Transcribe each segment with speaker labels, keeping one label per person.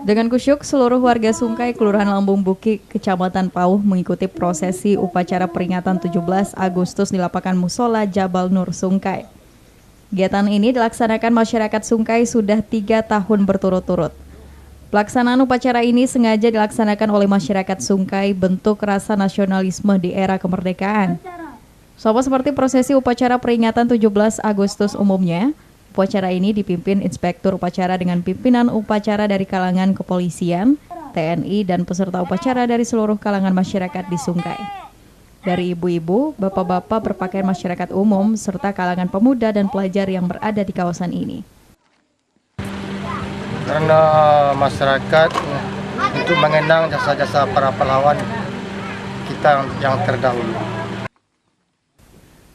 Speaker 1: Dengan kusyuk, seluruh warga Sungkai, Kelurahan Lambung Buki, Kecamatan Pauh mengikuti prosesi upacara peringatan 17 Agustus di lapangan Musola Jabal Nur Sungkai. Kegiatan ini dilaksanakan masyarakat Sungkai sudah 3 tahun berturut-turut. Pelaksanaan upacara ini sengaja dilaksanakan oleh masyarakat Sungkai bentuk rasa nasionalisme di era kemerdekaan. Sama seperti prosesi upacara peringatan 17 Agustus umumnya, upacara ini dipimpin inspektur upacara dengan pimpinan upacara dari kalangan kepolisian, TNI, dan peserta upacara dari seluruh kalangan masyarakat di Sungkai. Dari ibu-ibu, bapak-bapak berpakaian masyarakat umum, serta kalangan pemuda dan pelajar yang berada di kawasan ini.
Speaker 2: Karena masyarakat untuk mengenang jasa-jasa para pahlawan kita yang terdahulu.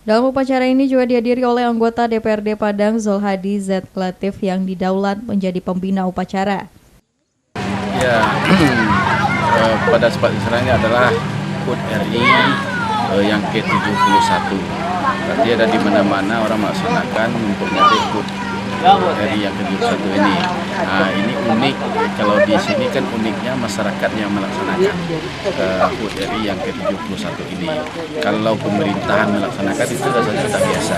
Speaker 1: Dalam upacara ini juga dihadiri oleh anggota DPRD Padang Zulhadi Z. Latif yang didaulat menjadi pembina upacara.
Speaker 3: Ya, pada kesempatan ini adalah HUT RI yang ke-71. Berarti ada di mana-mana orang melaksanakan memperingati HUT RI yang ke-71 ini. Nah, ini unik. Kalau di sini kan uniknya masyarakat yang melaksanakan HUT RI yang ke-71 ini. Kalau pemerintahan melaksanakan itu rasanya sudah biasa.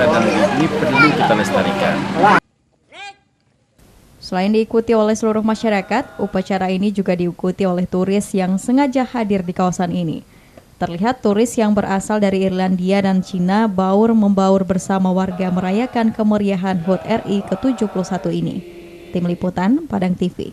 Speaker 3: Dan ini perlu kita lestarikan.
Speaker 1: Selain diikuti oleh seluruh masyarakat, upacara ini juga diikuti oleh turis yang sengaja hadir di kawasan ini. Terlihat turis yang berasal dari Irlandia dan Cina baur-membaur bersama warga merayakan kemeriahan HUT RI ke-71 ini. Tim Liputan, Padang TV.